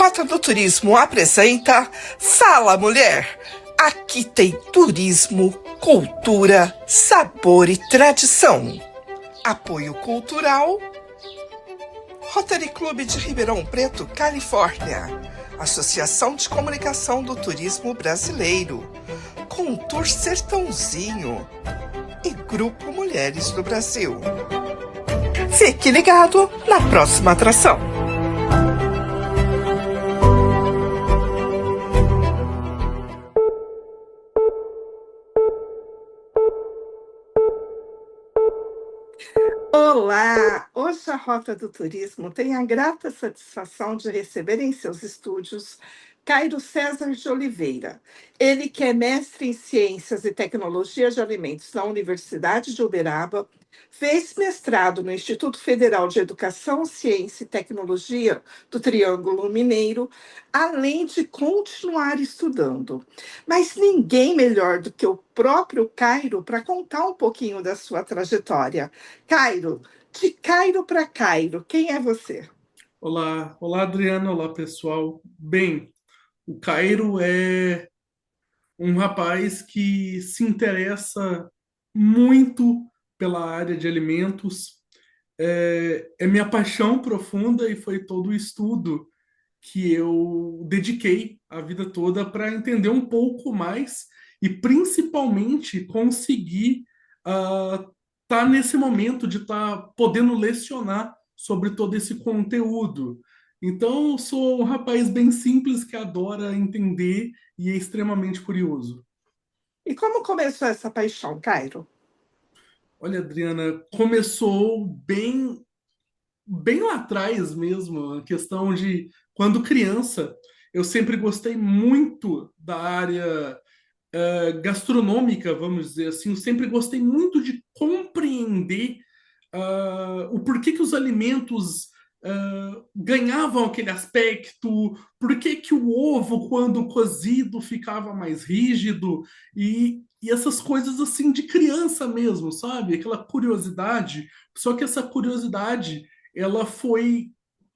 Rota do Turismo apresenta Fala Mulher. Aqui tem turismo, cultura, sabor e tradição. Apoio cultural Rotary Clube de Ribeirão Preto, Califórnia. Associação de Comunicação do Turismo Brasileiro. Contour Sertãozinho e Grupo Mulheres do Brasil. Fique ligado na próxima atração. Olá! Hoje a Rota do Turismo tem a grata satisfação de receber em seus estúdios Cairo César de Oliveira. Ele que é mestre em Ciências e Tecnologia de Alimentos na Universidade de Uberaba, fez mestrado no Instituto Federal de Educação, Ciência e Tecnologia do Triângulo Mineiro, além de continuar estudando. Mas ninguém melhor do que o próprio Cairo para contar um pouquinho da sua trajetória. Cairo, de Cairo para Cairo, quem é você? Olá Adriana, olá pessoal. Bem, o Cairo é um rapaz que se interessa muito pela área de alimentos. É minha paixão profunda e foi todo o estudo que eu dediquei a vida toda para entender um pouco mais e principalmente conseguir estar nesse momento de estar podendo lecionar sobre todo esse conteúdo. Então, eu sou um rapaz bem simples que adora entender e é extremamente curioso. E como começou essa paixão, Cairo? Olha, Adriana, começou bem lá atrás mesmo, a questão de quando criança, eu sempre gostei muito da área gastronômica, vamos dizer assim, eu sempre gostei muito de compreender o porquê que os alimentos ganhavam aquele aspecto, por que que o ovo, quando cozido, ficava mais rígido, e essas coisas assim de criança mesmo, sabe? Aquela curiosidade, só que essa curiosidade, ela foi,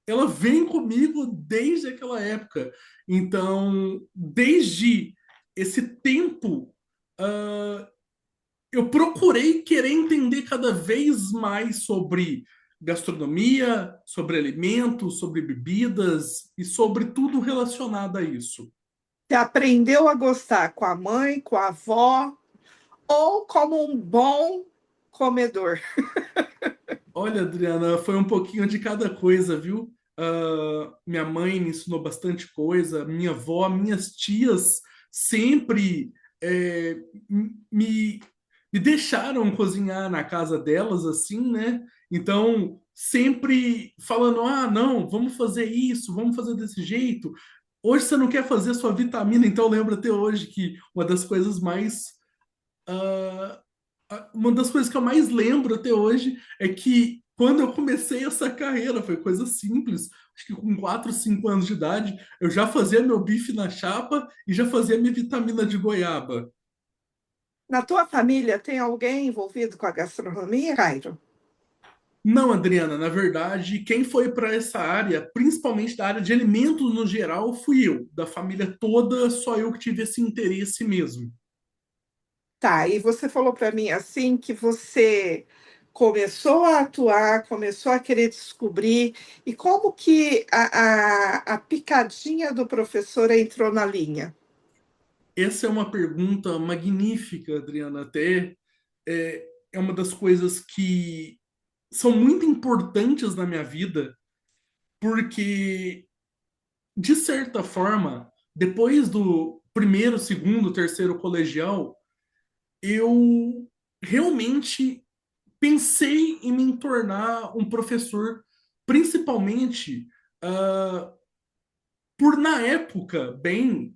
ela vem comigo desde aquela época. Então, desde esse tempo, uh, eu procurei querer entender cada vez mais sobre gastronomia, sobre alimentos, sobre bebidas e sobre tudo relacionado a isso. Você aprendeu a gostar com a mãe, com a avó ou como um bom comedor? Olha, Adriana, foi um pouquinho de cada coisa, viu? Minha mãe me ensinou bastante coisa, minha avó, minhas tias sempre é, me, me deixaram cozinhar na casa delas, assim, né? Então, sempre falando: ah, não, vamos fazer isso, vamos fazer desse jeito. Hoje você não quer fazer sua vitamina, então eu lembro até hoje que ah, uma das coisas que eu mais lembro até hoje é que quando eu comecei essa carreira, foi coisa simples, acho que com 4, 5 anos de idade, eu já fazia meu bife na chapa e já fazia minha vitamina de goiaba. Na tua família tem alguém envolvido com a gastronomia, Cairo? Não, Adriana, na verdade, quem foi para essa área, principalmente da área de alimentos no geral, fui eu. Da família toda, só eu que tive esse interesse mesmo. Tá, e você falou para mim assim que você começou a atuar, começou a querer descobrir, e como que a picadinha do professor entrou na linha? Essa é uma pergunta magnífica, Adriana. Até é uma das coisas que são muito importantes na minha vida, porque, de certa forma, depois do primeiro, segundo, terceiro colegial, eu realmente pensei em me tornar um professor, principalmente por, na época, bem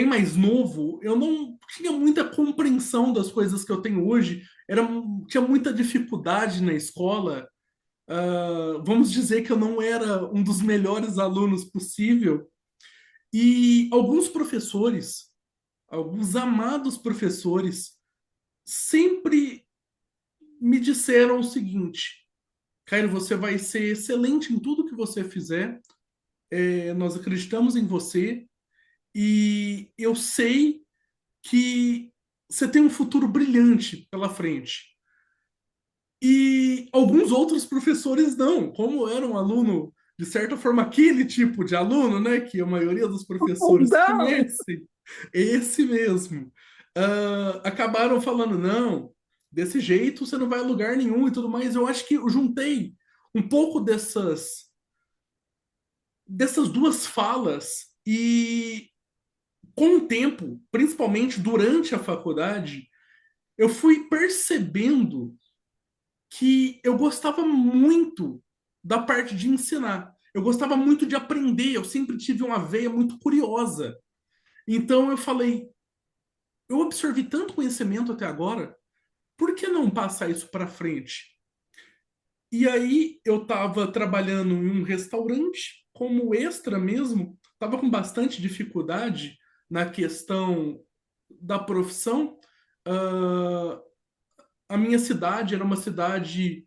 mais novo, eu não tinha muita compreensão das coisas que eu tenho hoje, tinha muita dificuldade na escola. Vamos dizer que eu não era um dos melhores alunos possível. E alguns professores, alguns amados professores, sempre me disseram o seguinte: Caio, você vai ser excelente em tudo que você fizer, nós acreditamos em você e eu sei que você tem um futuro brilhante pela frente. E alguns outros professores não, como era um aluno, de certa forma, aquele tipo de aluno, né, que a maioria dos professores Fundão! conhecem, esse mesmo, acabaram falando, não, desse jeito você não vai a lugar nenhum e tudo mais. Eu acho que eu juntei um pouco dessas duas falas e com o tempo, principalmente durante a faculdade, eu fui percebendo que eu gostava muito da parte de ensinar. Eu gostava muito de aprender, eu sempre tive uma veia muito curiosa. Então eu falei, eu absorvi tanto conhecimento até agora, por que não passar isso para frente? E aí eu estava trabalhando em um restaurante como extra mesmo, estava com bastante dificuldade na questão da profissão. Ah, a minha cidade era uma cidade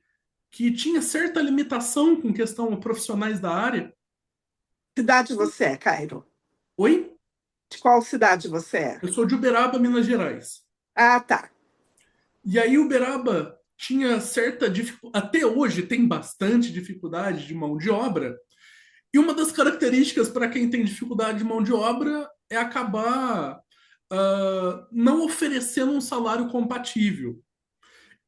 que tinha certa limitação com questão profissionais da área. Que cidade você é, Cairo? Oi? De qual cidade você é? Eu sou de Uberaba, Minas Gerais. Ah, tá. E aí Uberaba tinha certa dificuldade, até hoje tem bastante dificuldade de mão de obra. E uma das características para quem tem dificuldade de mão de obra é acabar não oferecendo um salário compatível.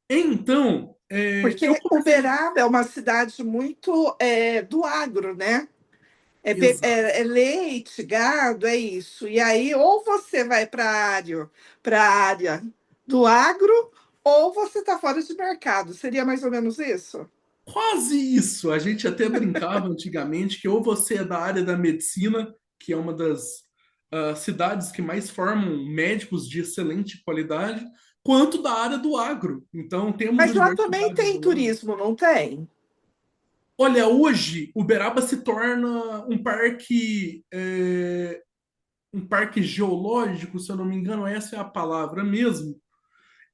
Então, eu Porque comecei. Uberaba é uma cidade muito do agro, né? Exato. É leite, gado, é isso. E aí, ou você vai para a área do agro, ou você está fora de mercado. Seria mais ou menos isso? Quase isso. A gente até brincava antigamente que ou você é da área da medicina, que é uma das cidades que mais formam médicos de excelente qualidade, quanto da área do agro. Então, temos Mas lá também universidades tem do lado. turismo, não tem? Olha, hoje Uberaba se torna um parque geológico, se eu não me engano, essa é a palavra mesmo.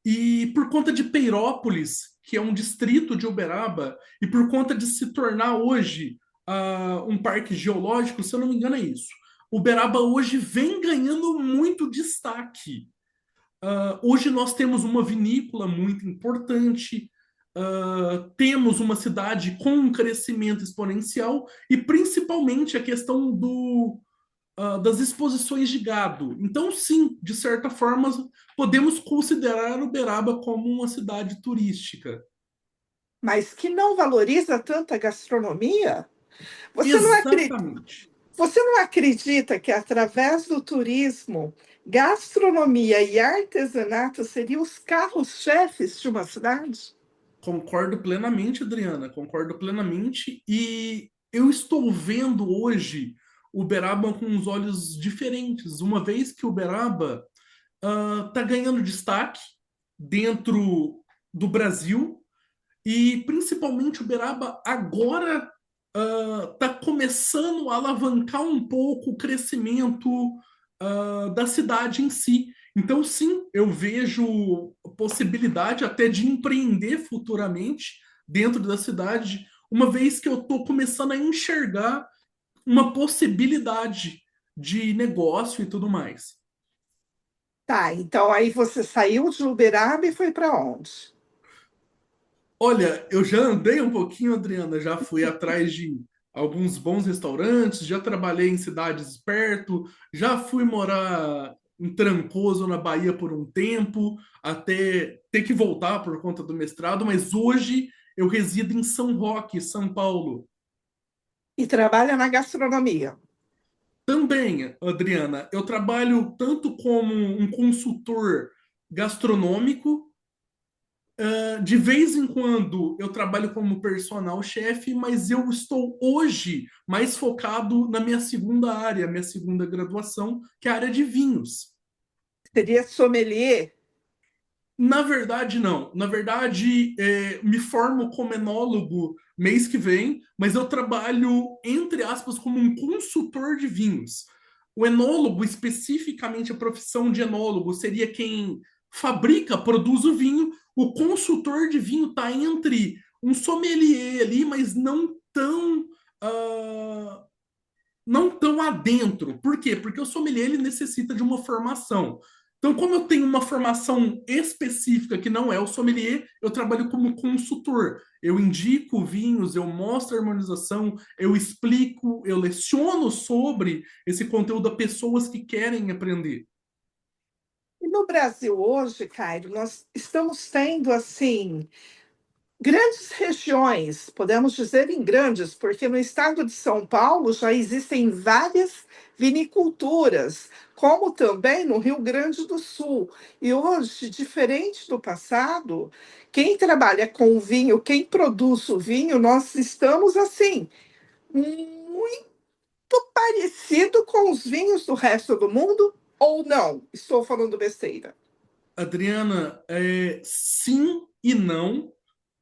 E por conta de Peirópolis, que é um distrito de Uberaba, e por conta de se tornar hoje um parque geológico, se eu não me engano, é isso. Uberaba hoje vem ganhando muito destaque. Hoje nós temos uma vinícola muito importante, temos uma cidade com um crescimento exponencial e principalmente a questão das exposições de gado. Então, sim, de certa forma, podemos considerar Uberaba como uma cidade turística. Mas que não valoriza tanto a gastronomia? Você não acredita, Exatamente. você não acredita que através do turismo, gastronomia e artesanato seriam os carros-chefes de uma cidade? Concordo plenamente, Adriana, concordo plenamente. E eu estou vendo hoje Uberaba com uns olhos diferentes, uma vez que Uberaba está ganhando destaque dentro do Brasil. E principalmente Uberaba agora está começando a alavancar um pouco o crescimento da cidade em si. Então, sim, eu vejo possibilidade até de empreender futuramente dentro da cidade, uma vez que eu estou começando a enxergar uma possibilidade de negócio e tudo mais. Tá, então aí você saiu de Uberaba e foi para onde? Olha, eu já andei um pouquinho, Adriana, já fui atrás de alguns bons restaurantes, já trabalhei em cidades perto, já fui morar em Trancoso, na Bahia, por um tempo, até ter que voltar por conta do mestrado, mas hoje eu resido em São Roque, São Paulo. E trabalha na gastronomia. Também, Adriana, eu trabalho tanto como um consultor gastronômico. De vez em quando eu trabalho como personal chefe, mas eu estou hoje mais focado na minha segunda área, minha segunda graduação, que é a área de vinhos. Seria sommelier? Na verdade, não. Na verdade, me formo como enólogo mês que vem, mas eu trabalho, entre aspas, como um consultor de vinhos. O enólogo, especificamente a profissão de enólogo, seria quem fabrica, produz o vinho. O consultor de vinho está entre um sommelier ali, mas não tão não tão adentro. Por quê? Porque o sommelier ele necessita de uma formação. Então, como eu tenho uma formação específica que não é o sommelier, eu trabalho como consultor. Eu indico vinhos, eu mostro a harmonização, eu explico, eu leciono sobre esse conteúdo a pessoas que querem aprender. E no Brasil hoje, Cairo, nós estamos tendo assim grandes regiões, podemos dizer em grandes, porque no estado de São Paulo já existem várias viniculturas, como também no Rio Grande do Sul. E hoje, diferente do passado, quem trabalha com vinho, quem produz o vinho, nós estamos assim, muito parecido com os vinhos do resto do mundo, ou não? Estou falando besteira. Adriana, sim e não,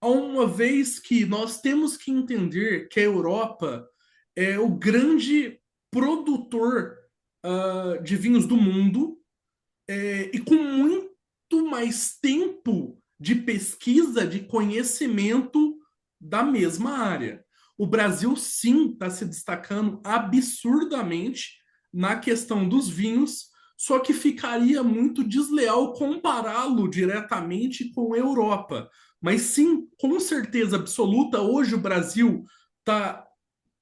uma vez que nós temos que entender que a Europa é o grande produtor de vinhos do mundo, e com muito mais tempo de pesquisa, de conhecimento da mesma área. O Brasil, sim, está se destacando absurdamente na questão dos vinhos, só que ficaria muito desleal compará-lo diretamente com a Europa. Mas sim, com certeza absoluta, hoje o Brasil está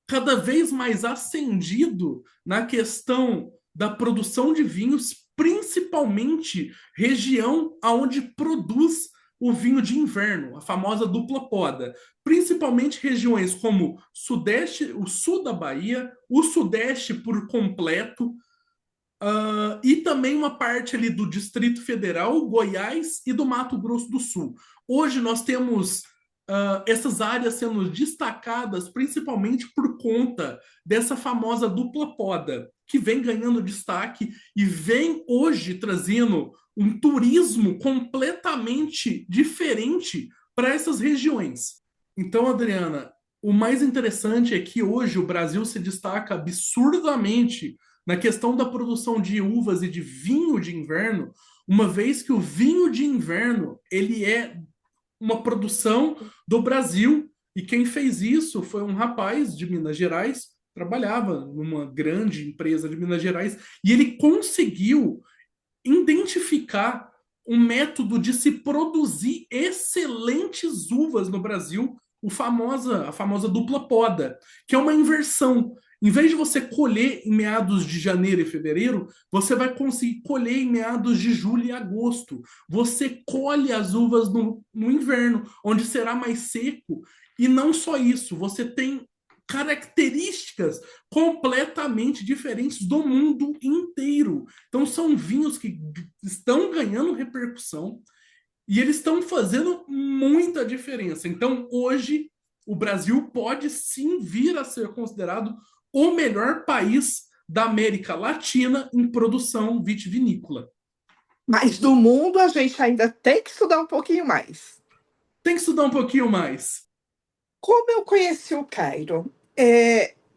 cada vez mais ascendido na questão da produção de vinhos, principalmente região onde produz o vinho de inverno, a famosa dupla poda, principalmente regiões como Sudeste, o sul da Bahia, o Sudeste por completo, e também uma parte ali do Distrito Federal, Goiás e do Mato Grosso do Sul. Hoje nós temos essas áreas sendo destacadas principalmente por conta dessa famosa dupla poda, que vem ganhando destaque e vem hoje trazendo um turismo completamente diferente para essas regiões. Então, Adriana, o mais interessante é que hoje o Brasil se destaca absurdamente na questão da produção de uvas e de vinho de inverno, uma vez que o vinho de inverno ele é uma produção do Brasil e quem fez isso foi um rapaz de Minas Gerais, trabalhava numa grande empresa de Minas Gerais e ele conseguiu identificar um método de se produzir excelentes uvas no Brasil, a famosa dupla poda, que é uma inversão. Em vez de você colher em meados de janeiro e fevereiro, você vai conseguir colher em meados de julho e agosto. Você colhe as uvas no inverno, onde será mais seco. E não só isso, você tem características completamente diferentes do mundo inteiro. Então são vinhos que estão ganhando repercussão e eles estão fazendo muita diferença. Então hoje o Brasil pode sim vir a ser considerado o melhor país da América Latina em produção vitivinícola. Mas do mundo a gente ainda tem que estudar um pouquinho mais. Tem que estudar um pouquinho mais. Como eu conheci o Cairo?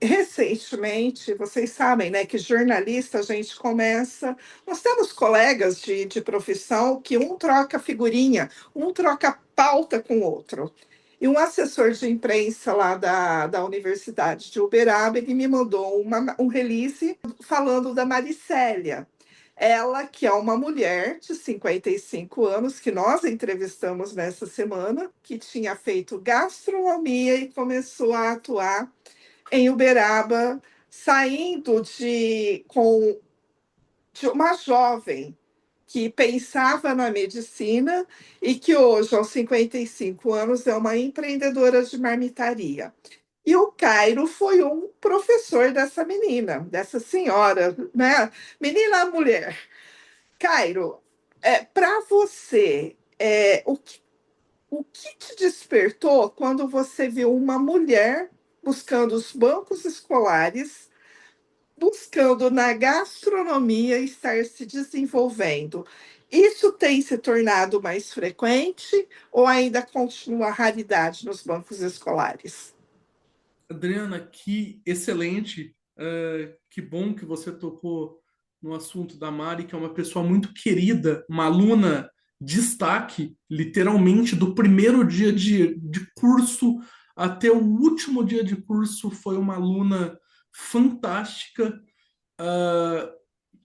Recentemente, vocês sabem, né, que jornalista a gente começa. Nós temos colegas de profissão que um troca figurinha, um troca pauta com o outro. E um assessor de imprensa lá da Universidade de Uberaba, ele me mandou um release falando da Maricélia. Ela, que é uma mulher de 55 anos, que nós entrevistamos nessa semana, que tinha feito gastronomia e começou a atuar em Uberaba, saindo de uma jovem que pensava na medicina e que hoje, aos 55 anos, é uma empreendedora de marmitaria. E o Cairo foi um professor dessa menina, dessa senhora, né? Menina mulher. Cairo, para você, o que te despertou quando você viu uma mulher buscando os bancos escolares, buscando na gastronomia estar se desenvolvendo? Isso tem se tornado mais frequente ou ainda continua raridade nos bancos escolares? Adriana, que excelente. Que bom que você tocou no assunto da Mari, que é uma pessoa muito querida, uma aluna destaque, literalmente, do primeiro dia de curso até o último dia de curso, foi uma aluna fantástica,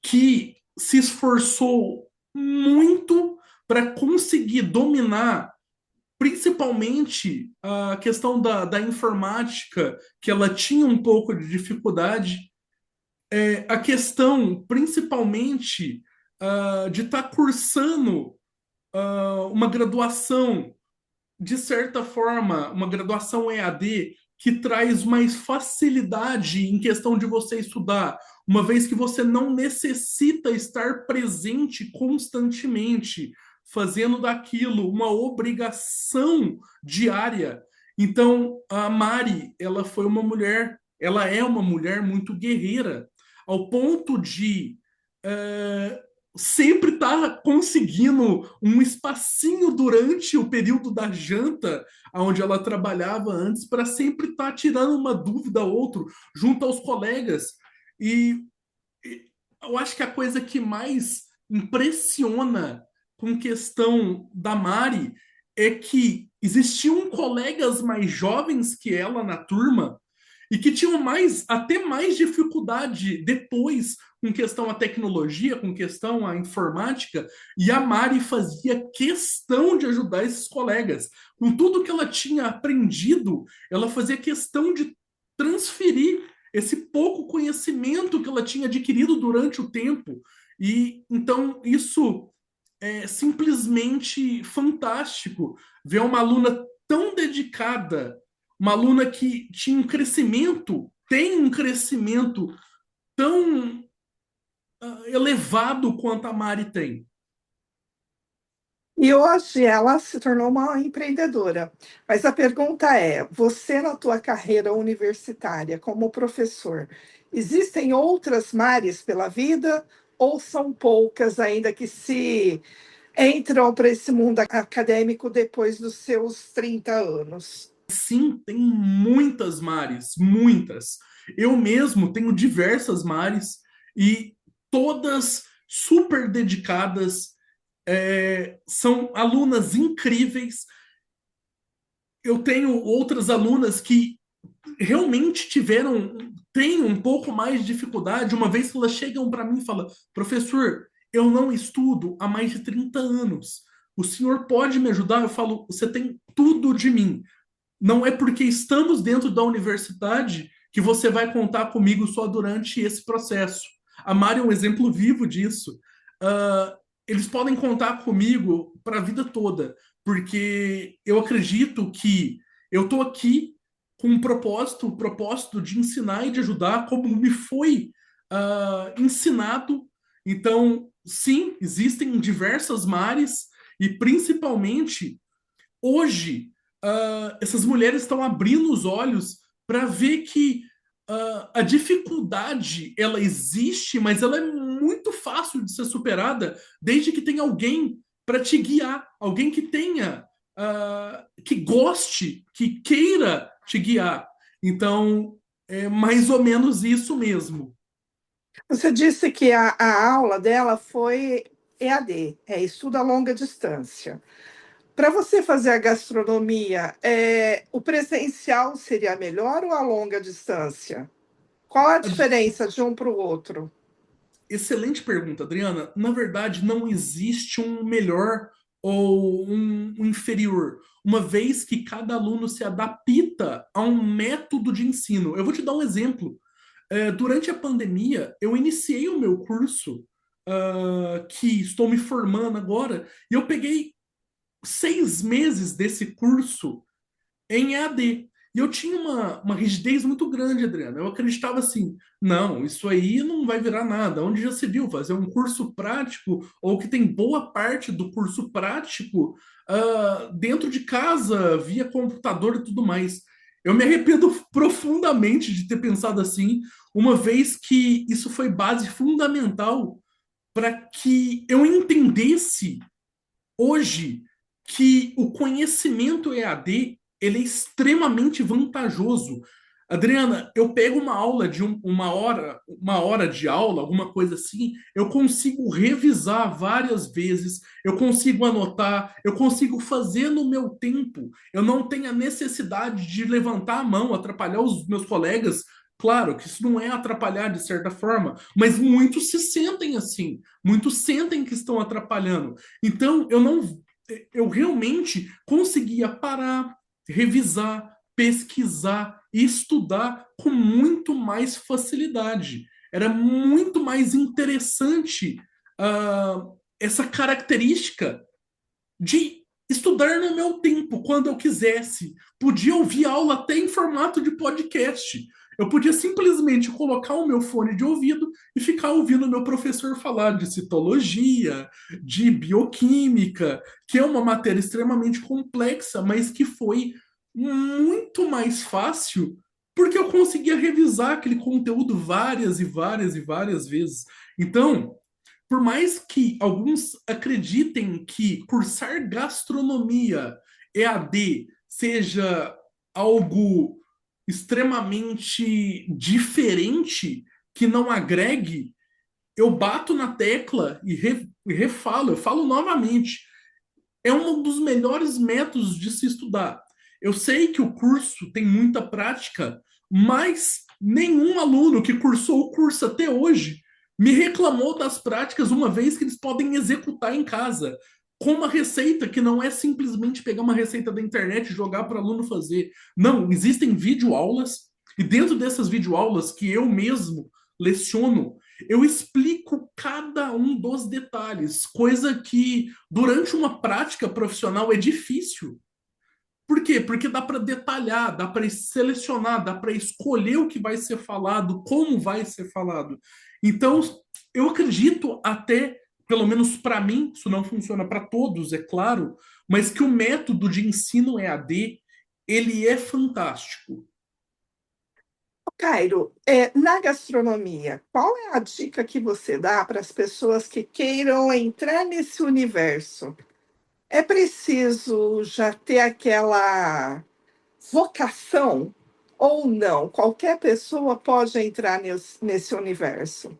que se esforçou muito para conseguir dominar principalmente a questão da informática, que ela tinha um pouco de dificuldade, a questão principalmente de estar cursando uma graduação, de certa forma, uma graduação EAD, que traz mais facilidade em questão de você estudar, uma vez que você não necessita estar presente constantemente, fazendo daquilo uma obrigação diária. Então, a Mari, ela é uma mulher muito guerreira, ao ponto de eh, sempre estar conseguindo um espacinho durante o período da janta, onde ela trabalhava antes, para sempre estar tirando uma dúvida ou outra junto aos colegas. E eu acho que a coisa que mais impressiona com questão da Mari é que existiam colegas mais jovens que ela na turma e que tinham até mais dificuldade depois com questão à tecnologia, com questão à informática, e a Mari fazia questão de ajudar esses colegas. Com tudo que ela tinha aprendido, ela fazia questão de transferir esse pouco conhecimento que ela tinha adquirido durante o tempo. E então isso é simplesmente fantástico ver uma aluna tão dedicada, uma aluna que tinha um crescimento, tem um crescimento tão elevado quanto a Mari tem. E hoje ela se tornou uma empreendedora. Mas a pergunta é: você na tua carreira universitária como professor, existem outras Mares pela vida ou são poucas ainda que se entram para esse mundo acadêmico depois dos seus 30 anos? Sim, tem muitas Mares, muitas. Eu mesmo tenho diversas Mares e todas super dedicadas, são alunas incríveis. Eu tenho outras alunas que realmente têm um pouco mais de dificuldade, uma vez que elas chegam para mim e falam: professor, eu não estudo há mais de 30 anos. O senhor pode me ajudar? Eu falo: você tem tudo de mim. Não é porque estamos dentro da universidade que você vai contar comigo só durante esse processo. A Mari é um exemplo vivo disso. Eles podem contar comigo para a vida toda, porque eu acredito que eu estou aqui com um propósito, o propósito de ensinar e de ajudar, como me foi ensinado. Então, sim, existem diversas mares, e principalmente hoje, essas mulheres estão abrindo os olhos para ver que a dificuldade ela existe, mas ela é muito fácil de ser superada desde que tenha alguém para te guiar, alguém que tenha, que goste, que queira te guiar. Então, é mais ou menos isso mesmo. Você disse que a aula dela foi EAD, estudo a longa distância. Para você fazer a gastronomia, o presencial seria melhor ou a longa distância? Qual a diferença de um para o outro? Excelente pergunta, Adriana. Na verdade, não existe um melhor ou um inferior, uma vez que cada aluno se adapta a um método de ensino. Eu vou te dar um exemplo. Durante a pandemia, eu iniciei o meu curso, que estou me formando agora, e eu peguei 6 meses desse curso em EAD. E eu tinha uma rigidez muito grande, Adriana. Eu acreditava assim: não, isso aí não vai virar nada. Onde já se viu fazer um curso prático, ou que tem boa parte do curso prático dentro de casa, via computador e tudo mais. Eu me arrependo profundamente de ter pensado assim, uma vez que isso foi base fundamental para que eu entendesse hoje que o conhecimento EAD ele é extremamente vantajoso. Adriana, eu pego uma aula de uma hora de aula, alguma coisa assim, eu consigo revisar várias vezes, eu consigo anotar, eu consigo fazer no meu tempo. Eu não tenho a necessidade de levantar a mão, atrapalhar os meus colegas Claro que isso não é atrapalhar de certa forma, mas muitos se sentem assim, muitos sentem que estão atrapalhando. Então, eu realmente conseguia parar, revisar, pesquisar e estudar com muito mais facilidade. Era muito mais interessante, essa característica de estudar no meu tempo, quando eu quisesse. Podia ouvir aula até em formato de podcast. Eu podia simplesmente colocar o meu fone de ouvido e ficar ouvindo o meu professor falar de citologia, de bioquímica, que é uma matéria extremamente complexa, mas que foi muito mais fácil porque eu conseguia revisar aquele conteúdo várias e várias e várias vezes. Então, por mais que alguns acreditem que cursar gastronomia EAD seja algo extremamente diferente, que não agregue, eu bato na tecla e refalo, eu falo novamente. É um dos melhores métodos de se estudar. Eu sei que o curso tem muita prática, mas nenhum aluno que cursou o curso até hoje me reclamou das práticas, uma vez que eles podem executar em casa, com uma receita que não é simplesmente pegar uma receita da internet e jogar para o aluno fazer. Não, existem videoaulas, e dentro dessas videoaulas que eu mesmo leciono, eu explico cada um dos detalhes, coisa que durante uma prática profissional é difícil. Por quê? Porque dá para detalhar, dá para selecionar, dá para escolher o que vai ser falado, como vai ser falado. Então, eu acredito até, pelo menos para mim, isso não funciona para todos, é claro, mas que o método de ensino EAD, ele é fantástico. Cairo, na gastronomia, qual é a dica que você dá para as pessoas que queiram entrar nesse universo? É preciso já ter aquela vocação ou não? Qualquer pessoa pode entrar nesse universo.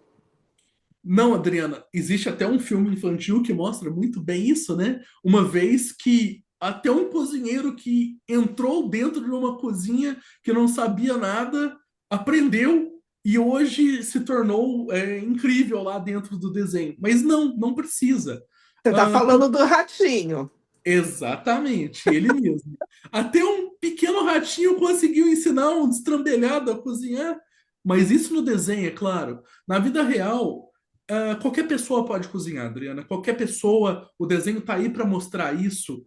Não, Adriana, existe até um filme infantil que mostra muito bem isso, né? Uma vez que até um cozinheiro que entrou dentro de uma cozinha que não sabia nada, aprendeu e hoje se tornou incrível lá dentro do desenho. Mas não, não precisa. Você está Ah, falando do ratinho. exatamente, ele mesmo. Até um pequeno ratinho conseguiu ensinar um destrambelhado a cozinhar, mas isso no desenho, é claro. Na vida real, qualquer pessoa pode cozinhar, Adriana. Qualquer pessoa, o desenho tá aí para mostrar isso.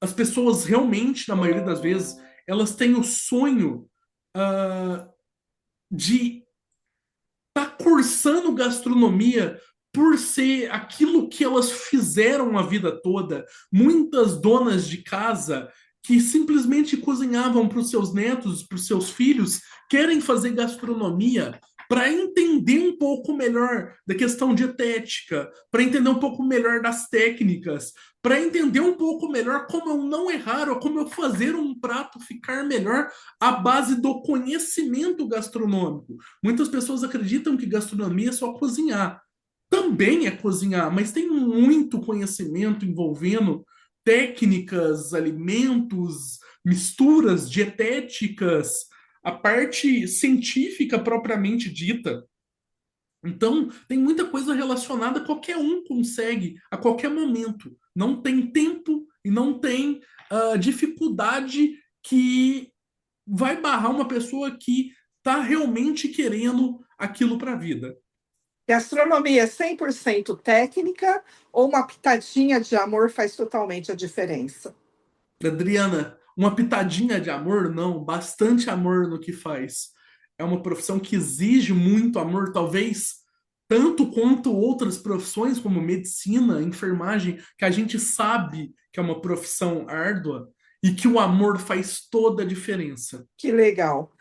As pessoas realmente, na maioria das vezes, elas têm o sonho de estar cursando gastronomia por ser aquilo que elas fizeram a vida toda. Muitas donas de casa que simplesmente cozinhavam para os seus netos, para os seus filhos, querem fazer gastronomia para entender um pouco melhor da questão dietética, para entender um pouco melhor das técnicas, para entender um pouco melhor como eu não errar ou como eu fazer um prato ficar melhor à base do conhecimento gastronômico. Muitas pessoas acreditam que gastronomia é só cozinhar. Também é cozinhar, mas tem muito conhecimento envolvendo técnicas, alimentos, misturas dietéticas, a parte científica propriamente dita. Então, tem muita coisa relacionada, qualquer um consegue a qualquer momento. Não tem tempo e não tem dificuldade que vai barrar uma pessoa que está realmente querendo aquilo para a vida. Gastronomia 100% técnica ou uma pitadinha de amor faz totalmente a diferença? Adriana, uma pitadinha de amor? Não, bastante amor no que faz. É uma profissão que exige muito amor, talvez tanto quanto outras profissões, como medicina, enfermagem, que a gente sabe que é uma profissão árdua e que o amor faz toda a diferença. Que legal.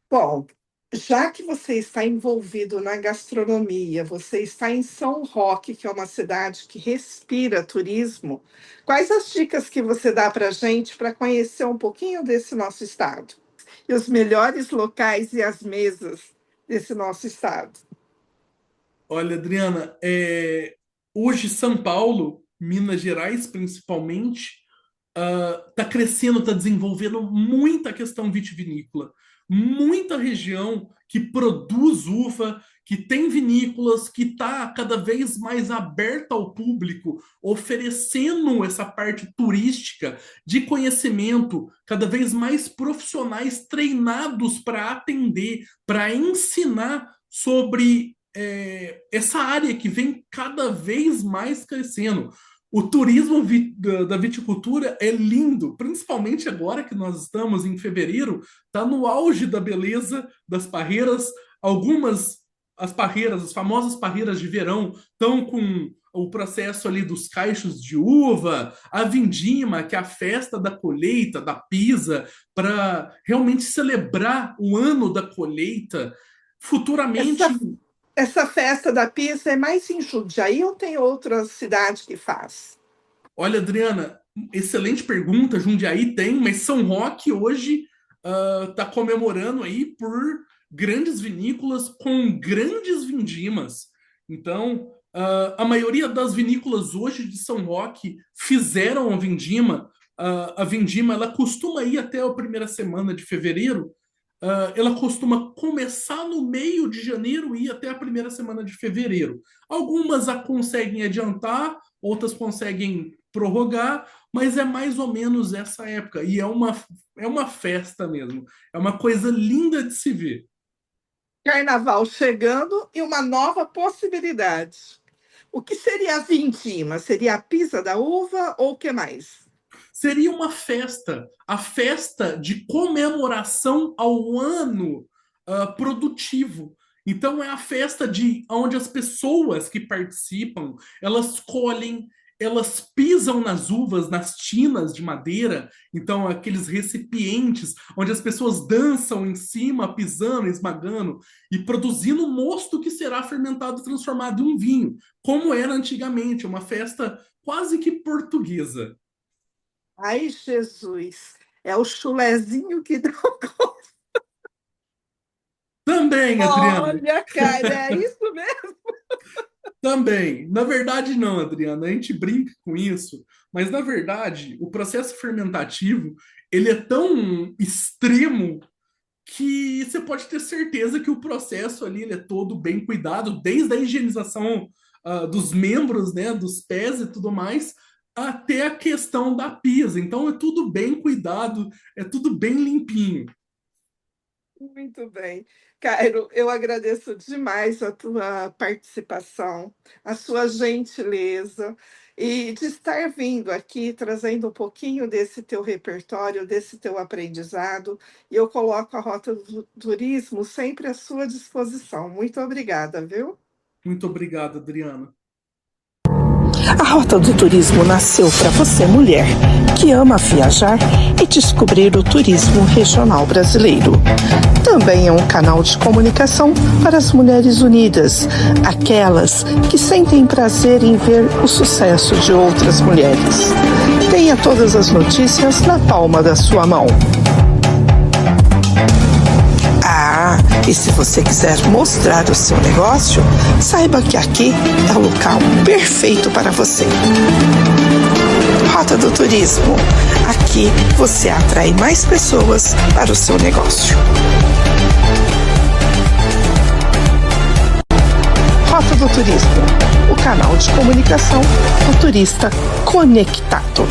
Bom, já que você está envolvido na gastronomia, você está em São Roque, que é uma cidade que respira turismo, quais as dicas que você dá para a gente para conhecer um pouquinho desse nosso estado? E os melhores locais e as mesas desse nosso estado? Olha, Adriana, hoje São Paulo, Minas Gerais principalmente, está crescendo, está desenvolvendo muita questão vitivinícola. muita região que produz uva, que tem vinícolas, que está cada vez mais aberta ao público, oferecendo essa parte turística de conhecimento, cada vez mais profissionais treinados para atender, para ensinar sobre essa área que vem cada vez mais crescendo. O turismo da viticultura é lindo, principalmente agora que nós estamos em fevereiro, está no auge da beleza das parreiras. Algumas, as parreiras, as famosas parreiras de verão, estão com o processo ali dos caixos de uva, a vindima, que é a festa da colheita, da pisa, para realmente celebrar o ano da colheita. Futuramente, Essa festa da pizza é mais em Jundiaí ou tem outra cidade que faz? olha, Adriana, excelente pergunta. Jundiaí tem, mas São Roque hoje está comemorando aí por grandes vinícolas com grandes vindimas. Então, a maioria das vinícolas hoje de São Roque fizeram a vindima. A vindima ela costuma ir até a primeira semana de fevereiro. Ela costuma começar no meio de janeiro e ir até a primeira semana de fevereiro. Algumas a conseguem adiantar, outras conseguem prorrogar, mas é mais ou menos essa época. E é uma festa mesmo. É uma coisa linda de se ver. Carnaval chegando e uma nova possibilidade. O que seria a vindima? Seria a pisa da uva ou o que mais? Seria uma festa, a festa de comemoração ao ano produtivo. Então é a festa de onde as pessoas que participam, elas colhem, elas pisam nas uvas, nas tinas de madeira, então aqueles recipientes onde as pessoas dançam em cima, pisando, esmagando e produzindo o mosto que será fermentado e transformado em um vinho, como era antigamente, uma festa quase que portuguesa. Ai, Jesus, é o chulezinho que dá o gosto. Também, Adriana, Olha, cara, é isso mesmo. também. Na verdade, não, Adriana, a gente brinca com isso, mas na verdade, o processo fermentativo, ele é tão extremo que você pode ter certeza que o processo ali ele é todo bem cuidado, desde a higienização dos membros, né, dos pés e tudo mais, até a questão da pisa. Então é tudo bem cuidado, é tudo bem limpinho. Muito bem. Cairo, eu agradeço demais a tua participação, a sua gentileza e de estar vindo aqui trazendo um pouquinho desse teu repertório, desse teu aprendizado, e eu coloco a Rota do Turismo sempre à sua disposição. Muito obrigada, viu? Muito obrigado, Adriana. A Rota do Turismo nasceu para você, mulher, que ama viajar e descobrir o turismo regional brasileiro. Também é um canal de comunicação para as mulheres unidas, aquelas que sentem prazer em ver o sucesso de outras mulheres. Tenha todas as notícias na palma da sua mão. E se você quiser mostrar o seu negócio, saiba que aqui é o local perfeito para você. Rota do Turismo. Aqui você atrai mais pessoas para o seu negócio. Rota do Turismo, o canal de comunicação do turista conectado.